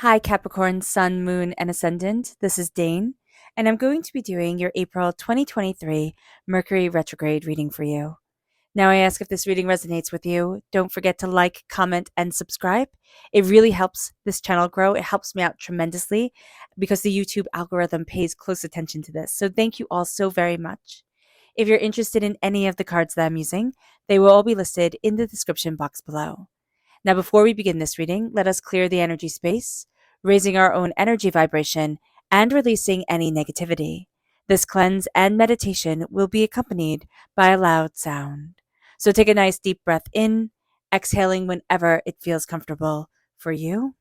Hi, Capricorn, Sun, Moon, and Ascendant. This is Dane, and I'm going to be doing your April 2023 Mercury Retrograde reading for you. Now, I ask if this reading resonates with you. Don't forget to like, comment, and subscribe. It really helps this channel grow. It helps me out tremendously because the YouTube algorithm pays close attention to this. So, thank you all so very much. If you're interested in any of the cards that I'm using, they will all be listed in the description box below. Now, before we begin this reading, let us clear the energy space, raising our own energy vibration and releasing any negativity. This cleanse and meditation will be accompanied by a loud sound. So take a nice deep breath in, exhaling whenever it feels comfortable for you.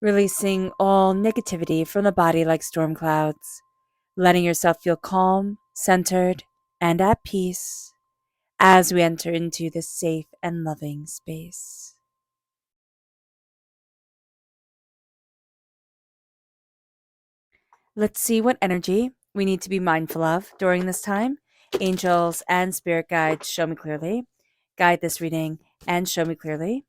Releasing all negativity from the body like storm clouds, letting yourself feel calm, centered, and at peace as we enter into this safe and loving space. Let's see what energy we need to be mindful of during this time. Angels and spirit guides, show me clearly. Guide this reading and show me clearly.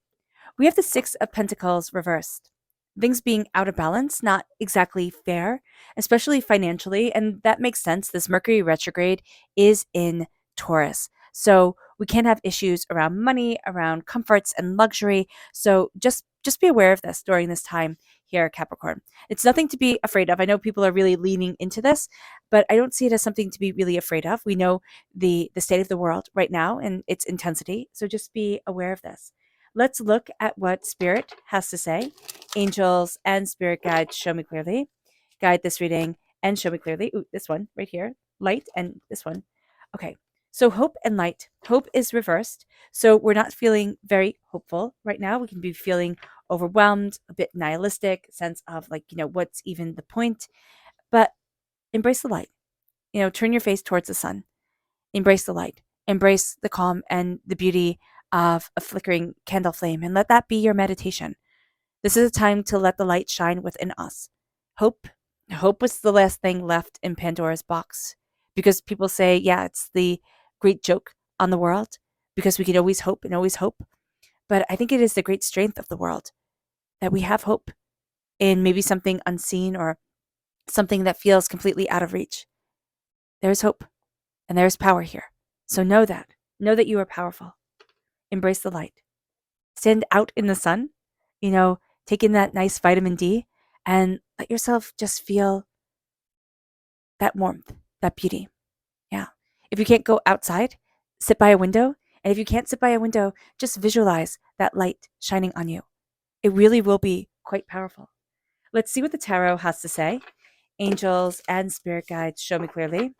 We have the Six of Pentacles reversed. Things being out of balance, not exactly fair, especially financially. And that makes sense. This Mercury retrograde is in Taurus. So we can't have issues around money, around comforts and luxury. So just be aware of this during this time here, Capricorn. It's nothing to be afraid of. I know people are really leaning into this, but I don't see it as something to be really afraid of. We know the state of the world right now and its intensity. So just be aware of this. Let's look at what Spirit has to say. Angels and Spirit guides, show me clearly. Guide this reading and show me clearly. Ooh, this one right here. Light and this one. Okay. So hope and light. Hope is reversed. So we're not feeling very hopeful right now. We can be feeling overwhelmed, a bit nihilistic, sense of like, what's even the point? But embrace the light. Turn your face towards the sun. Embrace the light. Embrace the calm and the beauty of a flickering candle flame and let that be your meditation. This is a time to let the light shine within us. Hope. Hope was the last thing left in Pandora's box because people say, yeah, it's the great joke on the world because we can always hope and always hope. But I think it is the great strength of the world that we have hope in maybe something unseen or something that feels completely out of reach. There is hope and there is power here. So know that. Know that you are powerful. Embrace the light. Stand out in the sun, take in that nice vitamin D and let yourself just feel that warmth, that beauty. Yeah. If you can't go outside, sit by a window. And if you can't sit by a window, just visualize that light shining on you. It really will be quite powerful. Let's see what the tarot has to say. Angels and spirit guides, show me clearly.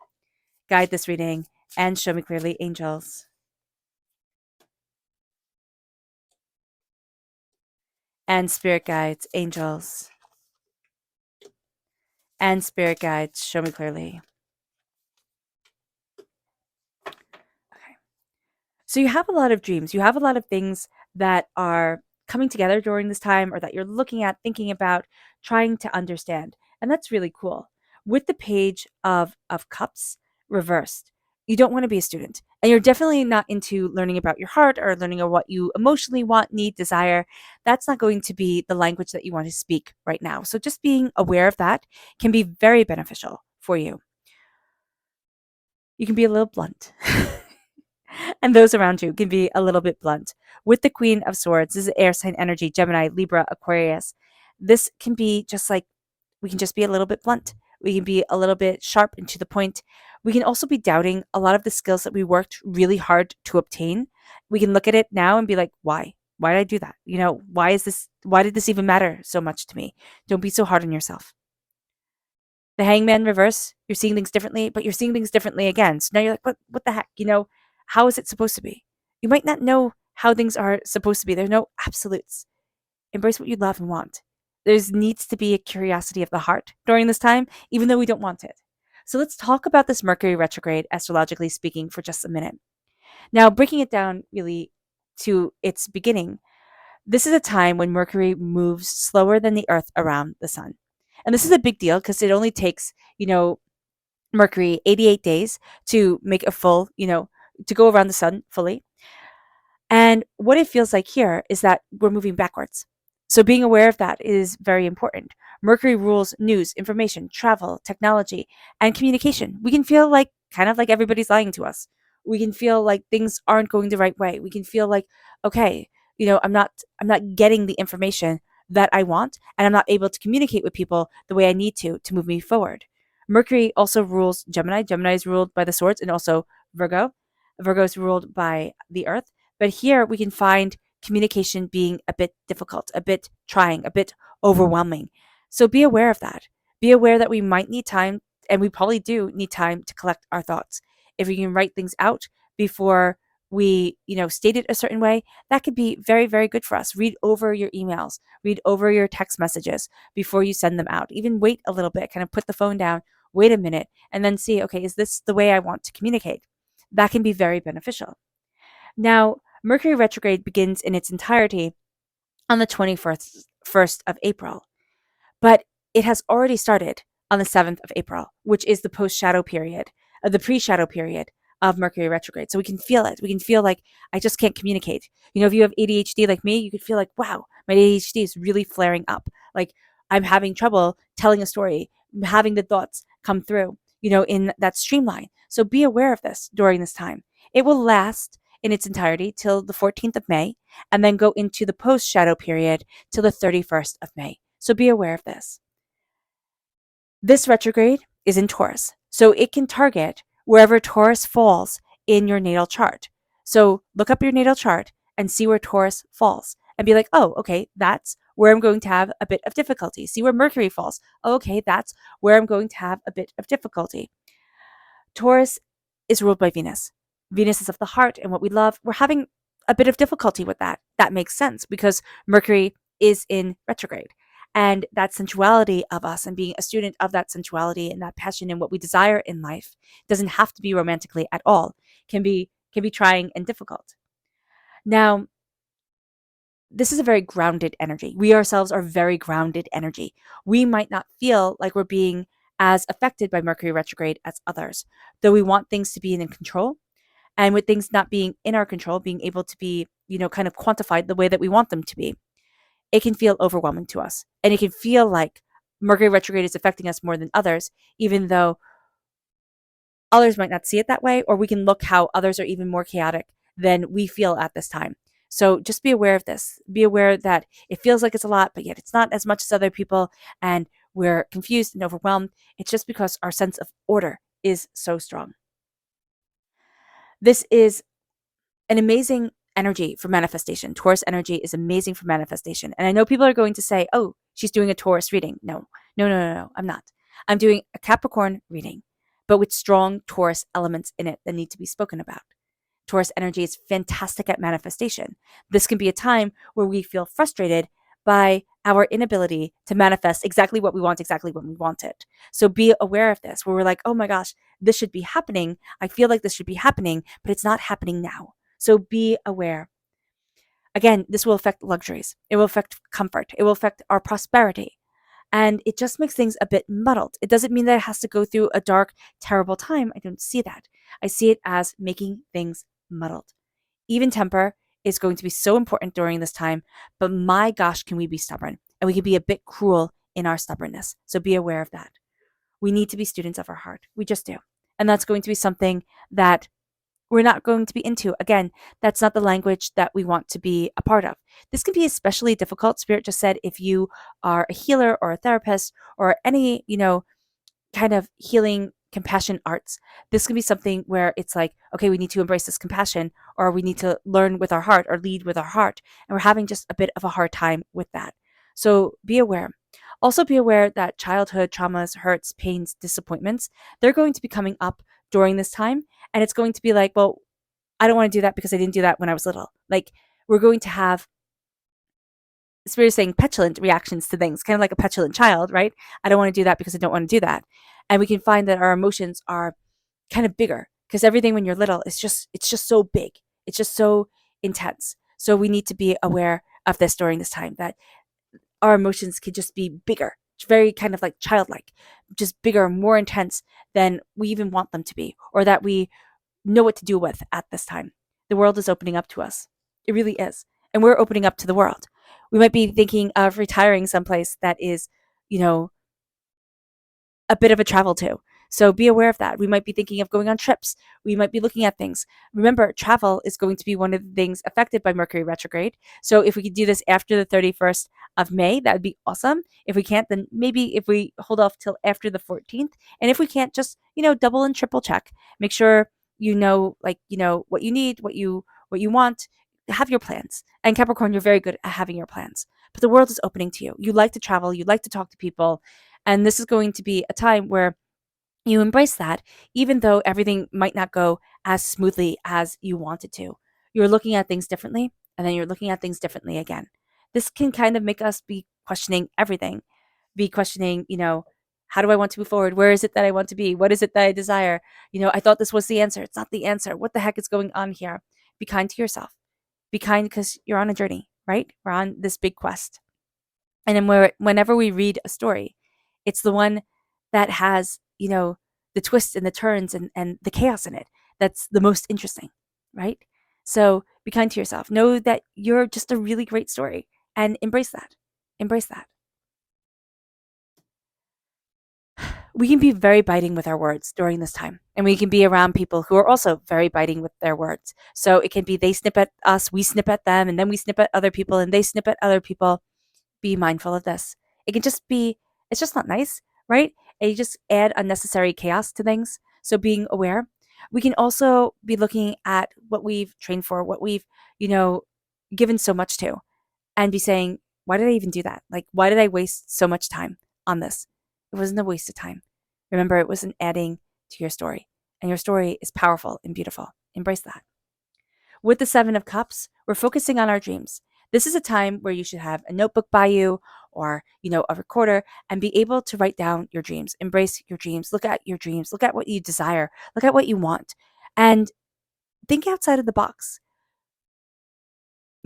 Guide this reading and show me clearly, angels. And spirit guides, angels. And spirit guides, show me clearly. Okay. So you have a lot of dreams. You have a lot of things that are coming together during this time or that you're looking at, thinking about, trying to understand. And that's really cool. With the page of cups reversed, you don't want to be a student. And you're definitely not into learning about your heart or learning about what you emotionally want, need, desire. That's not going to be the language that you want to speak right now. So just being aware of that can be very beneficial for you. You can be a little blunt. And those around you can be a little bit blunt. With the Queen of Swords, this is air sign energy, Gemini, Libra, Aquarius. This can be just like, we can just be a little bit blunt. We can be a little bit sharp and to the point. We can also be doubting a lot of the skills that we worked really hard to obtain. We can look at it now and be like, why? Why did I do that? Why did this even matter so much to me? Don't be so hard on yourself. The Hangman reverse, you're seeing things differently, but you're seeing things differently again. So now you're like, what the heck? How is it supposed to be? You might not know how things are supposed to be. There's no absolutes. Embrace what you love and want. There needs to be a curiosity of the heart during this time, even though we don't want it. So let's talk about this Mercury retrograde, astrologically speaking, for just a minute. Now, breaking it down really to its beginning, this is a time when Mercury moves slower than the Earth around the sun. And this is a big deal because it only takes, Mercury 88 days to make a full, to go around the sun fully. And what it feels like here is that we're moving backwards. So being aware of that is very important. Mercury rules news, information, travel, technology, and communication. We can feel like kind of like everybody's lying to us. We can feel like things aren't going the right way. We can feel like, okay, I'm not getting the information that I want, and I'm not able to communicate with people the way I need to move me forward. Mercury also rules Gemini. Gemini is ruled by the swords, and also Virgo. Virgo is ruled by the earth. But here we can find communication being a bit difficult, a bit trying, a bit overwhelming. So be aware of that. Be aware that we might need time, and we probably do need time to collect our thoughts. If we can write things out before we, state it a certain way, that could be very, very good for us. Read over your emails, read over your text messages before you send them out. Even wait a little bit, kind of put the phone down, wait a minute, and then see, okay, is this the way I want to communicate? That can be very beneficial. Now, Mercury retrograde begins in its entirety on the 21st of April, but it has already started on the 7th of April, which is the post-shadow period, the pre-shadow period of Mercury retrograde. So we can feel it. We can feel like I just can't communicate. If you have ADHD like me, you could feel like, wow, my ADHD is really flaring up. Like I'm having trouble telling a story, having the thoughts come through, in that streamline. So be aware of this during this time. It will last in its entirety till the 14th of May and then go into the post shadow period till the 31st of May. So be aware of this. This retrograde is in Taurus, so it can target wherever Taurus falls in your natal chart. So look up your natal chart and see where Taurus falls and be like, oh, okay, that's where I'm going to have a bit of difficulty. See where Mercury falls. Oh, okay, that's where I'm going to have a bit of difficulty. Taurus is ruled by Venus. Venus is of the heart and what we love. We're having a bit of difficulty with that. That makes sense because Mercury is in retrograde. And that sensuality of us and being a student of that sensuality and that passion and what we desire in life doesn't have to be romantically at all. Can be trying and difficult. Now, this is a very grounded energy. We ourselves are very grounded energy. We might not feel like we're being as affected by Mercury retrograde as others, though we want things to be in control. And with things not being in our control, being able to be, kind of quantified the way that we want them to be, it can feel overwhelming to us. And it can feel like Mercury retrograde is affecting us more than others, even though others might not see it that way, or we can look how others are even more chaotic than we feel at this time. So just be aware of this. Be aware that it feels like it's a lot, but yet it's not as much as other people, and we're confused and overwhelmed. It's just because our sense of order is so strong. This is an amazing energy for manifestation. Taurus energy is amazing for manifestation. And I know people are going to say, oh, she's doing a Taurus reading. No, I'm not. I'm doing a Capricorn reading, but with strong Taurus elements in it that need to be spoken about. Taurus energy is fantastic at manifestation. This can be a time where we feel frustrated by our inability to manifest exactly what we want, exactly when we want it. So be aware of this, where we're like, oh my gosh, this should be happening. I feel like this should be happening, but it's not happening now. So be aware. Again, this will affect luxuries. It will affect comfort. It will affect our prosperity. And it just makes things a bit muddled. It doesn't mean that it has to go through a dark, terrible time. I don't see that. I see it as making things muddled. Even temper is going to be so important during this time, but my gosh, can we be stubborn? And we can be a bit cruel in our stubbornness. So be aware of that. We need to be students of our heart. We just do. And that's going to be something that we're not going to be into. Again, that's not the language that we want to be a part of. This can be especially difficult, Spirit just said, if you are a healer or a therapist or any, kind of healing compassion arts. This can be something where it's like, okay, we need to embrace this compassion, or we need to learn with our heart or lead with our heart. And we're having just a bit of a hard time with that. So be aware. Also be aware that childhood traumas, hurts, pains, disappointments, they're going to be coming up during this time. And it's going to be like, well, I don't want to do that because I didn't do that when I was little. Like, we're going to have, Spirit is saying, petulant reactions to things, kind of like a petulant child, right? I don't want to do that because I don't want to do that. And we can find that our emotions are kind of bigger because everything when you're little is just, it's just so big. It's just so intense. So we need to be aware of this during this time, that our emotions can just be bigger, very kind of like childlike, just bigger, more intense than we even want them to be, or that we know what to do with at this time. The world is opening up to us. It really is. And we're opening up to the world. We might be thinking of retiring someplace that is, you know, a bit of a travel too. So be aware of that. We might be thinking of going on trips. We might be looking at things. Remember, travel is going to be one of the things affected by Mercury retrograde. So if we could do this after the 31st of May, that would be awesome. If we can't, then maybe if we hold off till after the 14th. And if we can't, just, double and triple check. Make sure what you need, what you want. Have your plans. And Capricorn, you're very good at having your plans. But the world is opening to you. You like to travel, you like to talk to people, and this is going to be a time where you embrace that, even though everything might not go as smoothly as you want it to. You're looking at things differently, and then you're looking at things differently again. This can kind of make us be questioning everything, be questioning, how do I want to move forward? Where is it that I want to be? What is it that I desire? I thought this was the answer. It's not the answer. What the heck is going on here? Be kind to yourself. Be kind because you're on a journey, right? We're on this big quest. And then whenever we read a story, it's the one that has, the twists and the turns and the chaos in it that's the most interesting, right? So be kind to yourself. Know that you're just a really great story and embrace that. Embrace that. We can be very biting with our words during this time, and we can be around people who are also very biting with their words. So it can be they snip at us, we snip at them, and then we snip at other people, and they snip at other people. Be mindful of this. It can just be, it's just not nice, right? And you just add unnecessary chaos to things. So being aware. We can also be looking at what we've trained for, what we've, given so much to, and be saying, why did I even do that? Like, why did I waste so much time on this? It wasn't a waste of time. Remember, it wasn't adding to your story. And your story is powerful and beautiful. Embrace that. With the Seven of Cups, we're focusing on our dreams. This is a time where you should have a notebook by you or, a recorder and be able to write down your dreams. Embrace your dreams. Look at your dreams. Look at what you desire. Look at what you want. And think outside of the box.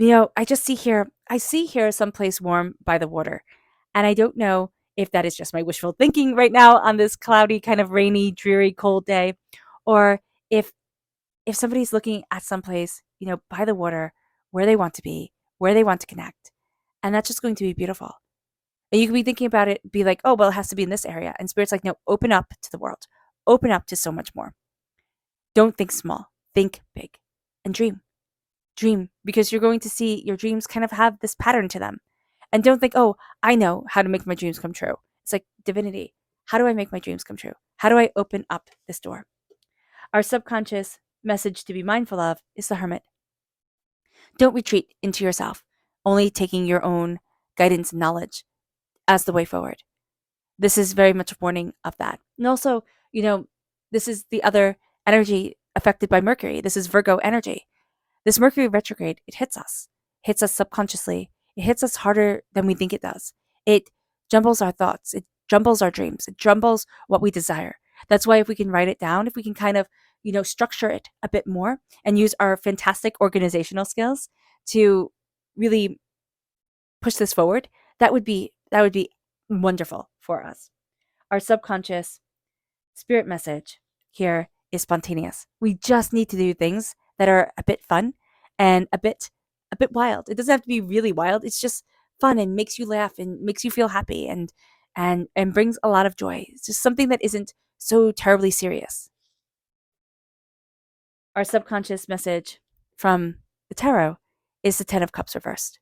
I see here someplace warm by the water. And I don't know if that is just my wishful thinking right now on this cloudy, kind of rainy, dreary, cold day, or if somebody's looking at someplace, by the water, where they want to be, where they want to connect. And that's just going to be beautiful. And you can be thinking about it, be like, oh, well, it has to be in this area. And Spirit's like, no, open up to the world. Open up to so much more. Don't think small. Think big. And dream. Dream, because you're going to see your dreams kind of have this pattern to them. And don't think, oh, I know how to make my dreams come true. It's like divinity. How do I make my dreams come true? How do I open up this door? Our subconscious message to be mindful of is the Hermit. Don't retreat into yourself, only taking your own guidance and knowledge as the way forward. This is very much a warning of that. And also, this is the other energy affected by Mercury. This is Virgo energy. This Mercury retrograde, it hits us subconsciously. It hits us harder than we think it does. It jumbles our thoughts. It jumbles our dreams. It jumbles what we desire. That's why if we can write it down, if we can kind of, structure it a bit more and use our fantastic organizational skills to really push this forward, that would be wonderful for us. Our subconscious spirit message here is spontaneous. We just need to do things that are a bit fun and a bit wild. It doesn't have to be really wild. It's just fun and makes you laugh and makes you feel happy and brings a lot of joy. It's just something that isn't so terribly serious. Our subconscious message from the tarot is the Ten of Cups reversed.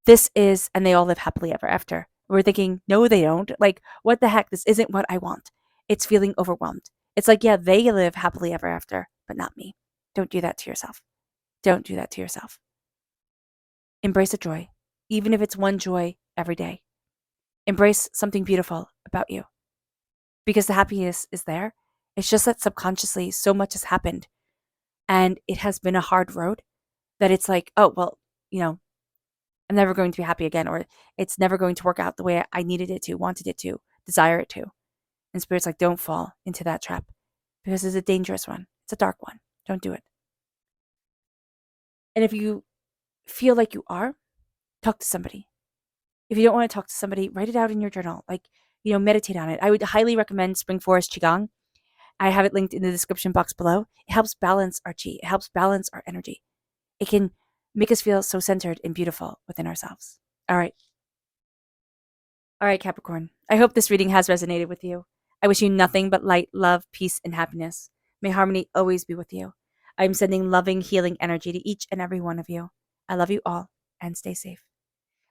This is, and they all live happily ever after. We're thinking, no, they don't. Like, what the heck? This isn't what I want. It's feeling overwhelmed. It's like, yeah, they live happily ever after, but not me. Don't do that to yourself. Don't do that to yourself. Embrace a joy, even if it's one joy every day. Embrace something beautiful about you because the happiness is there. It's just that subconsciously so much has happened and it has been a hard road that it's like, oh, well, I'm never going to be happy again, or it's never going to work out the way I needed it to, wanted it to, desire it to. And Spirit's like, don't fall into that trap because it's a dangerous one. It's a dark one. Don't do it. And if you feel like you are, talk to somebody. If you don't want to talk to somebody, write it out in your journal. Meditate on it. I would highly recommend Spring Forest Qigong. I have it linked in the description box below. It helps balance our chi. It helps balance our energy. It can make us feel so centered and beautiful within ourselves. All right. All right, Capricorn. I hope this reading has resonated with you. I wish you nothing but light, love, peace, and happiness. May harmony always be with you. I am sending loving, healing energy to each and every one of you. I love you all and stay safe.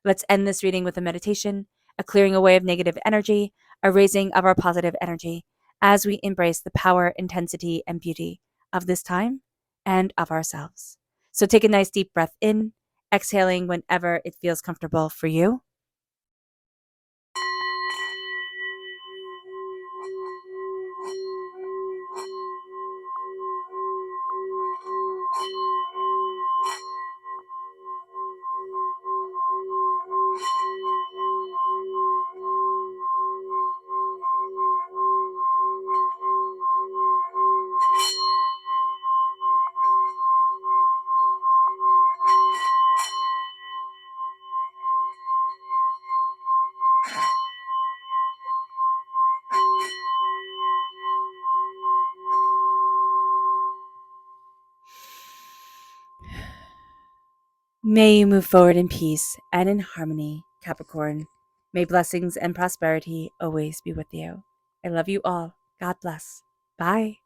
Let's end this reading with a meditation, a clearing away of negative energy, a raising of our positive energy as we embrace the power, intensity, and beauty of this time and of ourselves. So take a nice deep breath in, exhaling whenever it feels comfortable for you. May you move forward in peace and in harmony, Capricorn. May blessings and prosperity always be with you. I love you all. God bless. Bye.